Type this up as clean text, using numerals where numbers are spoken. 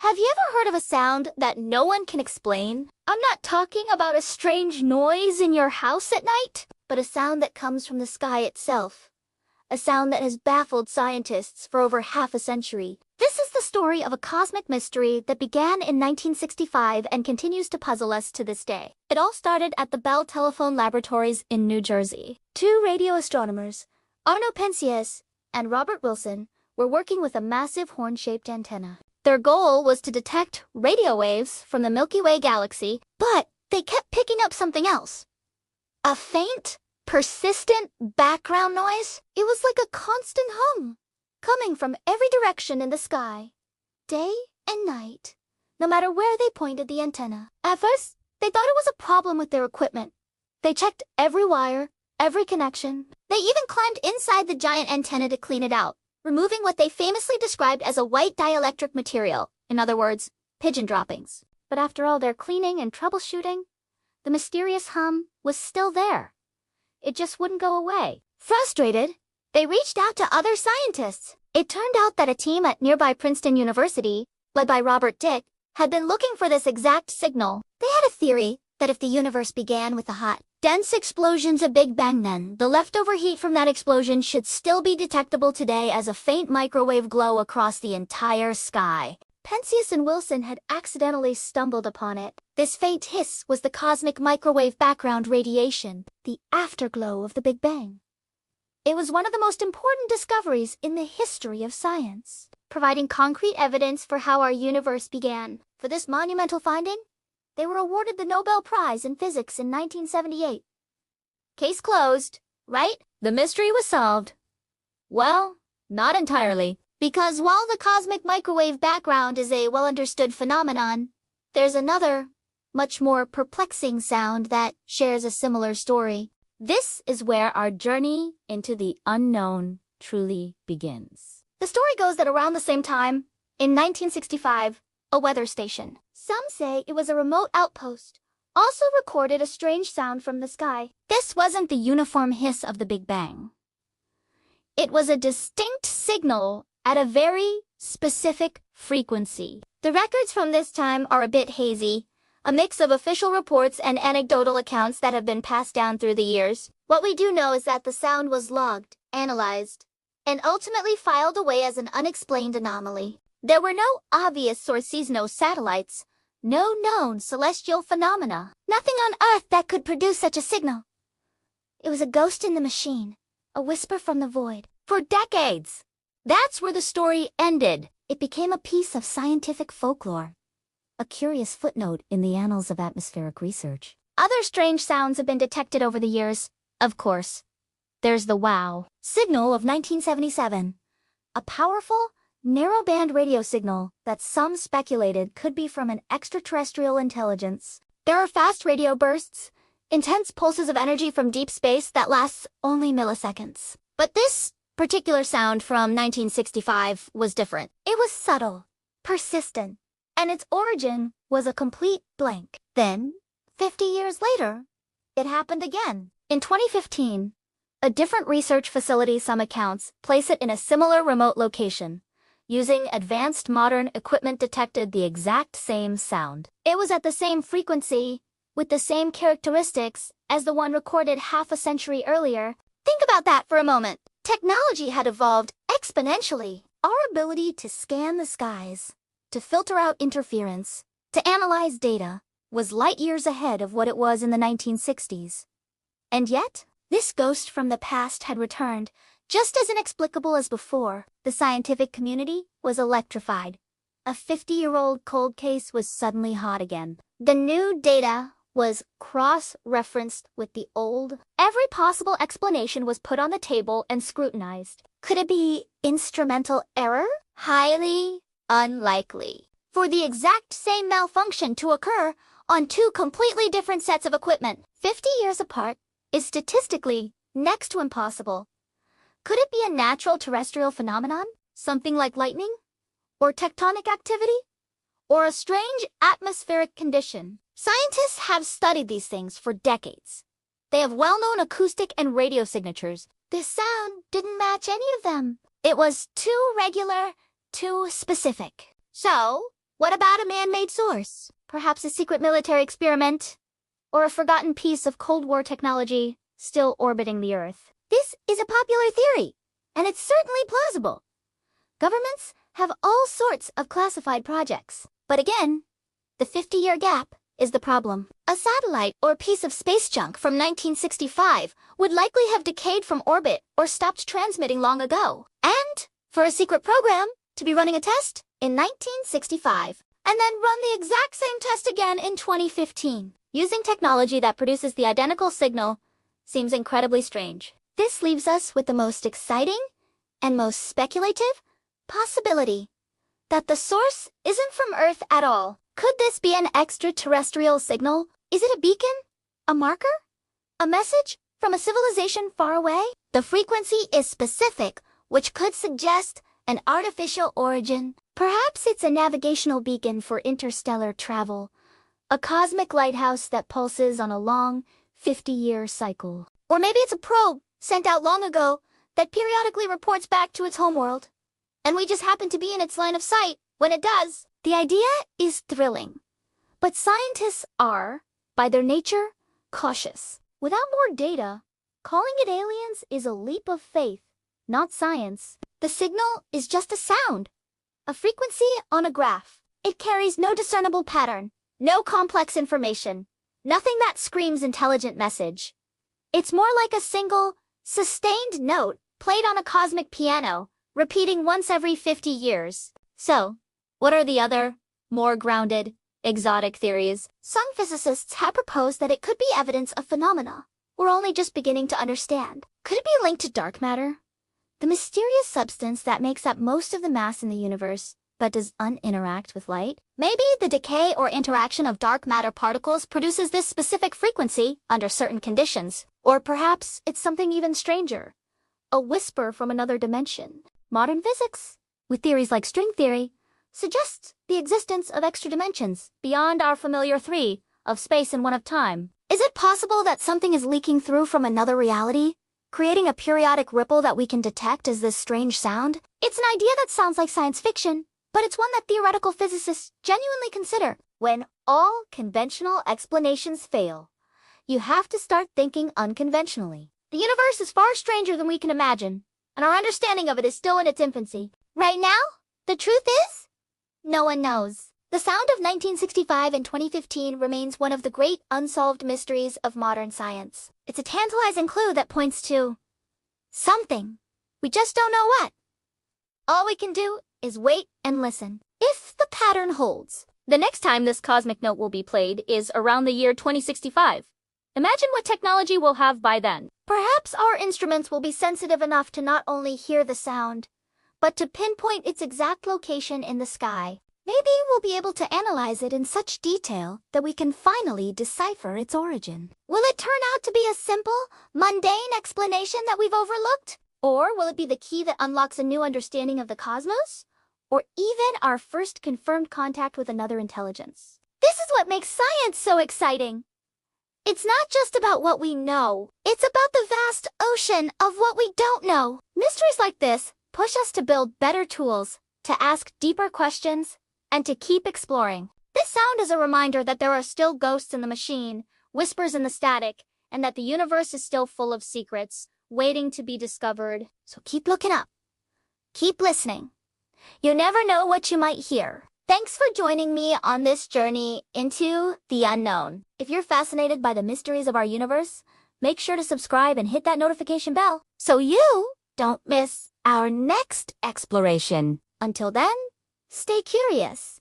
Have you ever heard of a sound that no one can explain? I'm not talking about a strange noise in your house at night, but a sound that comes from the sky itself. A sound that has baffled scientists for over half a century. This is the story of a cosmic mystery that began in 1965 and continues to puzzle us to this day. It all started at the Bell Telephone Laboratories in New Jersey. Two radio astronomers, Arno Penzias and Robert Wilson, were working with a massive horn-shaped antenna. Their goal was to detect radio waves from the Milky Way galaxy, but they kept picking up something else. A faint, persistent background noise. It was like a constant hum, coming from every direction in the sky, day and night, no matter where they pointed the antenna. At first, they thought it was a problem with their equipment. They checked every wire, every connection. They even climbed inside the giant antenna to clean it out, removing what they famously described as a white dielectric material, in other words, pigeon droppings. But after all their cleaning and troubleshooting, the mysterious hum was still there. It just wouldn't go away. Frustrated, they reached out to other scientists. It turned out that a team at nearby Princeton University, led by Robert Dick, had been looking for this exact signal. They had a theory that if the universe began with a hot, dense explosion's a Big Bang, then the leftover heat from that explosion should still be detectable today as a faint microwave glow across the entire sky. Penzias and Wilson had accidentally stumbled upon it. This faint hiss was the cosmic microwave background radiation, the afterglow of the Big Bang. It was one of the most important discoveries in the history of science, providing concrete evidence for how our universe began. For this monumental finding, they were awarded the Nobel Prize in Physics in 1978. Case closed, right? The mystery was solved. Well, not entirely. Because while the cosmic microwave background is a well-understood phenomenon, there's another, much more perplexing sound that shares a similar story. This is where our journey into the unknown truly begins. The story goes that around the same time, in 1965, a weather station, some say it was a remote outpost, also recorded a strange sound from the sky. This wasn't the uniform hiss of the Big Bang. It was a distinct signal at a very specific frequency. The records from this time are a bit hazy, a mix of official reports and anecdotal accounts that have been passed down through the years. What we do know is that the sound was logged, analyzed, and ultimately filed away as an unexplained anomaly. There were no obvious or seasonal satellites, no known celestial phenomena, nothing on Earth that could produce such a signal. It was a ghost in the machine, a whisper from the void. For decades, that's where the story ended. It became a piece of scientific folklore, a curious footnote in the annals of atmospheric research. Other strange sounds have been detected over the years. Of course, there's the WOW signal of 1977, a powerful, narrowband radio signal that some speculated could be from an extraterrestrial intelligence. There are fast radio bursts, intense pulses of energy from deep space that lasts only milliseconds. But this particular sound from 1965 was different. It was subtle, persistent, and its origin was a complete blank. Then, 50 years later, it happened again. In 2015, a different research facility, some accounts, place it in a similar remote location. Using advanced modern equipment detected the exact same sound. It was at the same frequency, with the same characteristics as the one recorded half a century earlier. Think about that for a moment. Technology had evolved exponentially. Our ability to scan the skies, to filter out interference, to analyze data, was light years ahead of what it was in the 1960s. And yet, this ghost from the past had returned, just as inexplicable as before. The scientific community was electrified. A 50-year-old cold case was suddenly hot again. The new data was cross-referenced with the old. Every possible explanation was put on the table and scrutinized. Could it be instrumental error? Highly unlikely. For the exact same malfunction to occur on two completely different sets of equipment, 50 years apart, is statistically next to impossible. Could it be a natural terrestrial phenomenon? Something like lightning? Or tectonic activity? Or a strange atmospheric condition? Scientists have studied these things for decades. They have well-known acoustic and radio signatures. This sound didn't match any of them. It was too regular, too specific. So, What about a man-made source? Perhaps a secret military experiment? Or a forgotten piece of Cold War technology still orbiting the Earth? This is a popular theory, and it's certainly plausible. Governments have all sorts of classified projects. But again, the 50-year gap is the problem. A satellite or piece of space junk from 1965 would likely have decayed from orbit or stopped transmitting long ago. And for a secret program to be running a test in 1965 and then run the exact same test again in 2015, using technology that produces the identical signal, seems incredibly strange. This leaves us with the most exciting and most speculative possibility that the source isn't from Earth at all. Could this be an extraterrestrial signal? Is it a beacon? A marker? A message from a civilization far away? The frequency is specific, which could suggest an artificial origin. Perhaps it's a navigational beacon for interstellar travel, a cosmic lighthouse that pulses on a long 50-year cycle. Or maybe it's a probe sent out long ago that periodically reports back to its homeworld, and we just happen to be in its line of sight when it does. The idea is thrilling, but scientists are, by their nature, cautious. Without more data, calling it aliens is a leap of faith, not science. The signal is just a sound, a frequency on a graph. It carries no discernible pattern, no complex information, nothing that screams intelligent message. It's more like a single, sustained note played on a cosmic piano, repeating once every 50 years. So, what are the other, more grounded, exotic theories? Some physicists have proposed that it could be evidence of phenomena we're only just beginning to understand. Could it be linked to dark matter? The mysterious substance that makes up most of the mass in the universe, but does uninteract with light? Maybe the decay or interaction of dark matter particles produces this specific frequency under certain conditions. Or perhaps it's something even stranger, a whisper from another dimension. Modern physics, with theories like string theory, suggests the existence of extra dimensions beyond our familiar three of space and one of time. Is it possible that something is leaking through from another reality, creating a periodic ripple that we can detect as this strange sound? It's an idea that sounds like science fiction, but it's one that theoretical physicists genuinely consider. When all conventional explanations fail, you have to start thinking unconventionally. The universe is far stranger than we can imagine, and our understanding of it is still in its infancy. Right now, the truth is, no one knows. The sound of 1965 and 2015 remains one of the great unsolved mysteries of modern science. It's a tantalizing clue that points to something. We just don't know what. All we can do is wait and listen. If the pattern holds, the next time this cosmic note will be played is around the year 2065. Imagine what technology we'll have by then. Perhaps our instruments will be sensitive enough to not only hear the sound, but to pinpoint its exact location in the sky. Maybe we'll be able to analyze it in such detail that we can finally decipher its origin. Will it turn out to be a simple, mundane explanation that we've overlooked? Or will it be the key that unlocks a new understanding of the cosmos? Or even our first confirmed contact with another intelligence? This is what makes science so exciting. It's not just about what we know. It's about the vast ocean of what we don't know. Mysteries like this push us to build better tools, to ask deeper questions, and to keep exploring. This sound is a reminder that there are still ghosts in the machine, whispers in the static, and that the universe is still full of secrets, waiting to be discovered. So keep looking up. Keep listening. You never know what you might hear. Thanks for joining me on this journey into the unknown. If you're fascinated by the mysteries of our universe, make sure to subscribe and hit that notification bell so you don't miss our next exploration. Until then, stay curious.